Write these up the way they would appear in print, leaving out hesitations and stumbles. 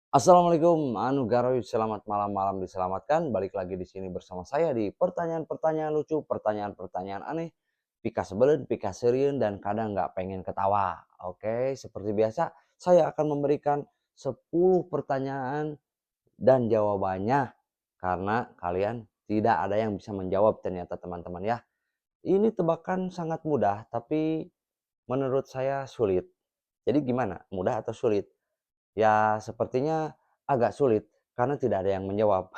Assalamualaikum, Anu Garoy, selamat malam-malam diselamatkan. Balik lagi di sini bersama saya di pertanyaan-pertanyaan lucu, pertanyaan-pertanyaan aneh, pika sebelen, pika serieun, dan kadang nggak pengen ketawa. Oke, seperti biasa, saya akan memberikan 10 pertanyaan dan jawabannya karena kalian tidak ada yang bisa menjawab ternyata teman-teman ya. Ini tebakan sangat mudah, tapi menurut saya sulit. Jadi gimana? Mudah atau sulit? Ya, sepertinya agak sulit karena tidak ada yang menjawab.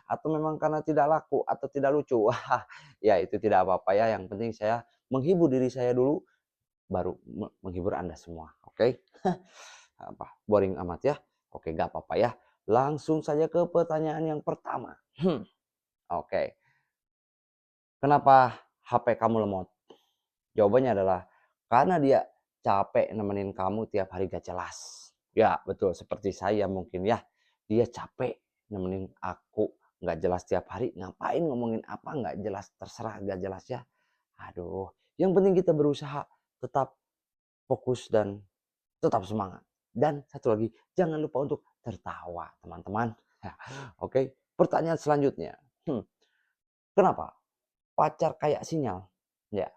Atau memang karena tidak laku atau tidak lucu. Wah, ya itu tidak apa-apa ya, yang penting saya menghibur diri saya dulu, baru menghibur Anda semua, oke? Apa, boring amat ya? Oke, gak apa-apa ya. Langsung saja ke pertanyaan yang pertama. Oke, kenapa HP kamu lemot? Jawabannya adalah karena dia capek nemenin kamu tiap hari gak jelas. Ya, betul seperti saya mungkin ya. Dia capek nemenin aku nggak jelas tiap hari. Ngapain ngomongin apa nggak jelas, terserah gak jelas ya. Aduh, yang penting kita berusaha tetap fokus dan tetap semangat. Dan satu lagi, jangan lupa untuk tertawa, teman-teman. Oke, pertanyaan selanjutnya. Kenapa pacar kayak sinyal? Ya,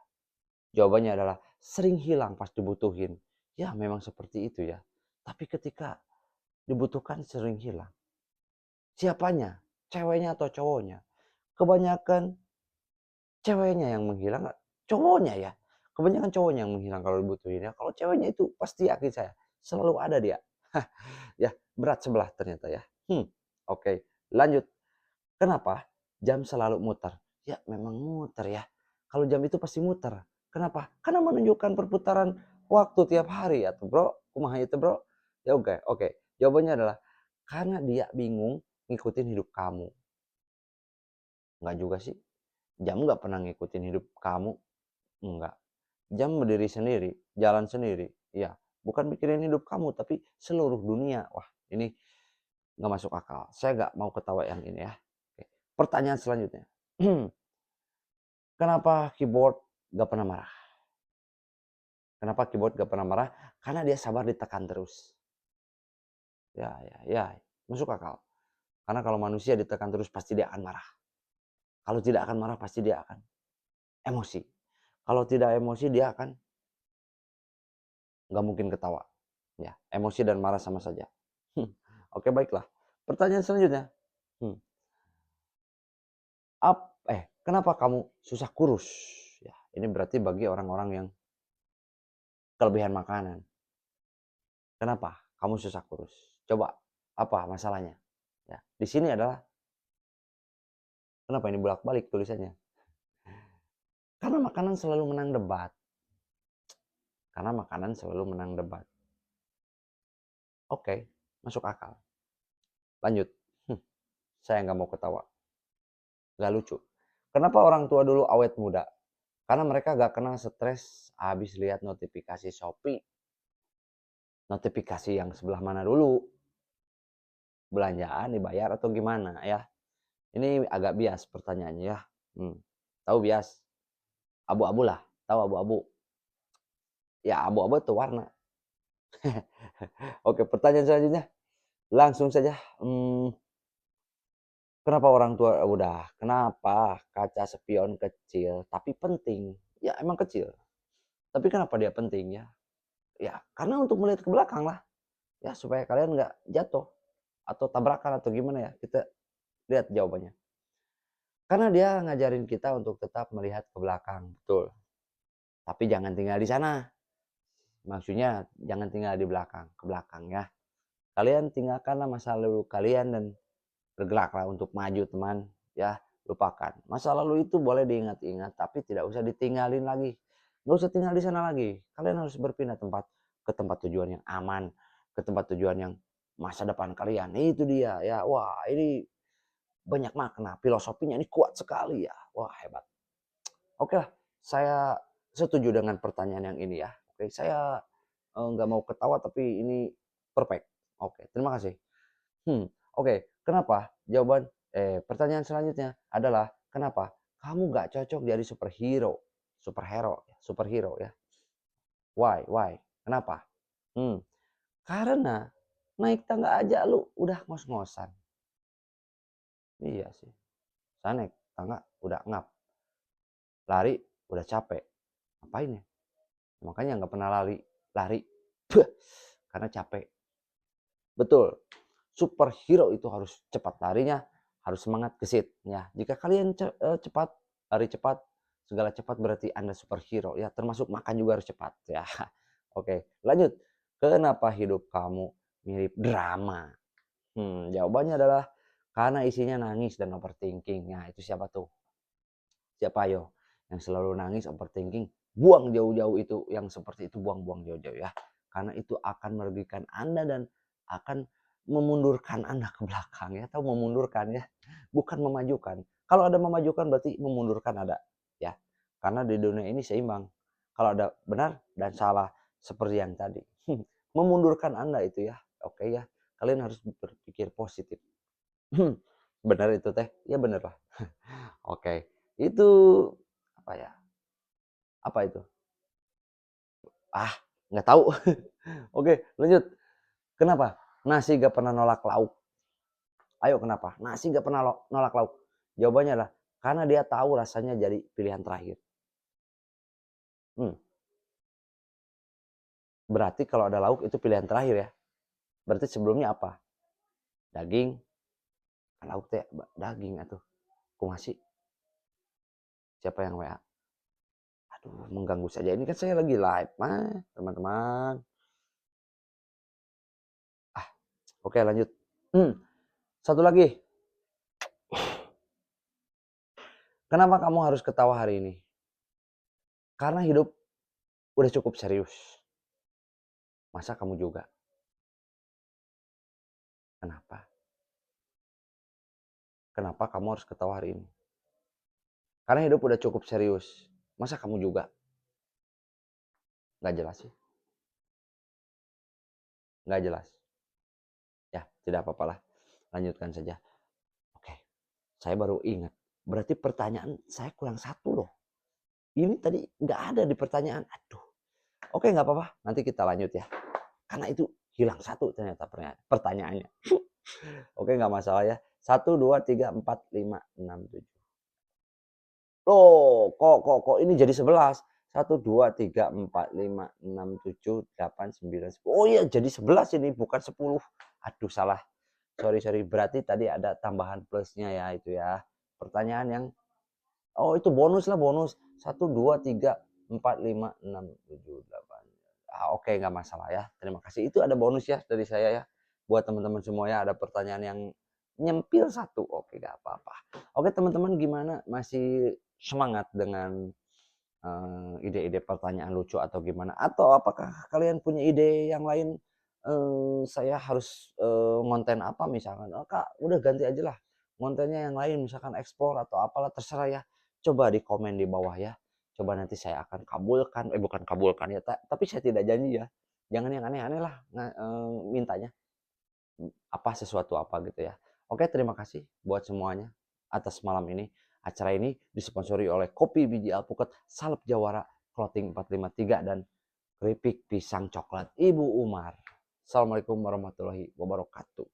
jawabannya adalah sering hilang pas dibutuhin. Ya memang seperti itu ya. Tapi ketika dibutuhkan sering hilang. Siapanya? Ceweknya atau cowoknya? Kebanyakan ceweknya yang menghilang, cowoknya ya. Kebanyakan cowoknya yang menghilang kalau dibutuhin ya. Kalau ceweknya itu pasti yakin saya selalu ada dia. Ya berat sebelah ternyata ya. Oke, lanjut. Kenapa jam selalu muter? Ya memang muter ya. Kalau jam itu pasti muter. Kenapa? Karena menunjukkan perputaran waktu tiap hari ya tuh bro. Kumaha itu bro? Ya oke, oke. Jawabannya adalah karena dia bingung ngikutin hidup kamu. Enggak juga sih. Jam nggak pernah ngikutin hidup kamu. Enggak. Jam berdiri sendiri, jalan sendiri. Iya. Bukan mikirin hidup kamu, tapi seluruh dunia. Wah, ini nggak masuk akal. Saya nggak mau ketawa yang ini ya. Oke. Pertanyaan selanjutnya. Kenapa keyboard gak pernah marah? Kenapa keyboard gak pernah marah? Karena dia sabar ditekan terus. Ya, masuk akal. Karena kalau manusia ditekan terus pasti dia akan marah. Kalau tidak akan marah pasti dia akan emosi. Kalau tidak emosi dia akan nggak mungkin ketawa. Ya, emosi dan marah sama saja. Oke, baiklah. Pertanyaan selanjutnya. Hmm, kenapa kamu susah kurus? Ya, ini berarti bagi orang-orang yang kelebihan makanan. Kenapa kamu susah kurus? Coba apa masalahnya? Ya, di sini adalah kenapa ini bolak-balik tulisannya? Karena makanan selalu menang debat. Karena makanan selalu menang debat. Oke, masuk akal. Lanjut. Hmm, saya nggak mau ketawa. Nggak lucu. Kenapa orang tua dulu awet muda? Karena mereka nggak kena stres habis lihat notifikasi Shopee. Notifikasi yang sebelah mana dulu? Belanjaan dibayar atau gimana ya? Ini agak bias pertanyaannya ya. Hmm. Tahu bias? Abu-abu lah. Tahu abu-abu? Ya abu-abu itu warna. Oke, pertanyaan selanjutnya. Langsung saja. Kenapa orang tua kenapa kaca spion kecil tapi penting? Ya emang kecil. Tapi kenapa dia penting ya? Ya karena untuk melihat ke belakang lah. Ya supaya kalian nggak jatuh atau tabrakan atau gimana ya. Kita lihat jawabannya. Karena dia ngajarin kita untuk tetap melihat ke belakang, betul. Tapi jangan tinggal di sana. Maksudnya jangan tinggal di belakang, ke belakang ya. Kalian tinggalkanlah masa lalu kalian dan bergeraklah untuk maju teman ya. Lupakan masa lalu itu, boleh diingat-ingat tapi tidak usah ditinggalin lagi. Nggak usah tinggal di sana lagi. Kalian harus berpindah tempat ke tempat tujuan yang aman, ke tempat tujuan yang masa depan kalian. Itu dia ya. Wah ini banyak makna, filosofinya ini kuat sekali ya. Wah hebat. Oke lah, saya setuju dengan pertanyaan yang ini ya. Oke, saya nggak mau ketawa tapi ini perfect. Oke, terima kasih. Oke, kenapa? Pertanyaan selanjutnya adalah kenapa kamu nggak cocok jadi superhero? Superhero ya. Why? Kenapa? Hmm, karena Naik tangga aja lu udah ngos-ngosan. Iya sih, saya naik tangga udah ngap, lari udah capek, ngapain ya? Makanya nggak pernah lari, karena capek. Betul, superhero itu harus cepat larinya, harus semangat, gesit, ya. Jika kalian cepat, lari cepat, segala cepat berarti Anda superhero, ya, termasuk makan juga harus cepat, ya. Oke, lanjut. Kenapa hidup kamu mirip drama? Jawabannya adalah karena isinya nangis dan overthinking. Nah, itu siapa tuh? Siapa ayo? Yang selalu nangis, overthinking, buang jauh-jauh itu, yang seperti itu buang-buang jauh-jauh ya. Karena itu akan merugikan Anda dan akan memundurkan Anda ke belakang ya, atau memundurkan ya, bukan memajukan. Kalau ada memajukan berarti memundurkan ada ya. Karena di dunia ini seimbang. Kalau ada benar dan salah seperti yang tadi. Memundurkan Anda itu ya. Oke ya. Kalian harus berpikir positif. Benar itu teh? Ya benar lah. Oke. Itu apa ya? Apa itu? Ah, nggak tahu. Oke, lanjut. Kenapa? Nasi gak pernah nolak lauk. Ayo kenapa? Nasi gak pernah nolak lauk. Jawabannya adalah karena dia tahu rasanya jadi pilihan terakhir. Berarti kalau ada lauk itu pilihan terakhir ya. Berarti sebelumnya apa? Daging. Lauk teh daging atuh. Kumasih. Siapa yang WA? Aduh, mengganggu saja. Ini kan saya lagi live, mah, teman-teman. Oke, lanjut. Satu lagi. Kenapa kamu harus ketawa hari ini? Karena hidup udah cukup serius. Masa kamu juga? Kenapa? Kenapa kamu harus ketawa hari ini? Karena hidup udah cukup serius. Masa kamu juga? Gak jelas sih. Gak jelas. Ya, tidak apa-apa lah. Lanjutkan saja. Oke, saya baru ingat. Berarti pertanyaan saya kurang satu loh. Ini tadi nggak ada di pertanyaan. Aduh. Oke, nggak apa-apa. Nanti kita lanjut ya. Karena itu hilang satu ternyata pertanyaannya. Oke, nggak masalah ya. 1, 2, 3, 4, 5, 6, 7. Loh, kok ini jadi 11. 1, 2, 3, 4, 5, 6, 7, 8, 9, 10. Oh iya, jadi 11 ini, bukan 10. Aduh, salah. Sorry. Berarti tadi ada tambahan plusnya ya, itu ya. Pertanyaan yang, oh itu bonus lah, bonus. 1, 2, 3, 4, 5, 6, 7, 8. Oke, nggak masalah ya. Terima kasih. Itu ada bonus ya dari saya ya. Buat teman-teman semua ya, ada pertanyaan yang nyempil satu. Oke, nggak apa-apa. Oke, teman-teman gimana? Masih semangat dengan ide-ide pertanyaan lucu atau gimana? Atau apakah kalian punya ide yang lain? Saya harus ngonten apa misalkan? Oh, Kak, udah ganti aja lah. Kontennya yang lain, misalkan explore atau apalah, terserah ya. Coba di komen di bawah ya. Coba nanti saya akan kabulkan, bukan kabulkan ya, tapi saya tidak janji ya. Jangan yang aneh-aneh lah mintanya. Apa sesuatu apa gitu ya. Oke, terima kasih buat semuanya atas malam ini. Acara ini disponsori oleh Kopi Biji Alpukat, Salep Jawara, Clothing 453, dan keripik pisang coklat Ibu Umar. Assalamualaikum warahmatullahi wabarakatuh.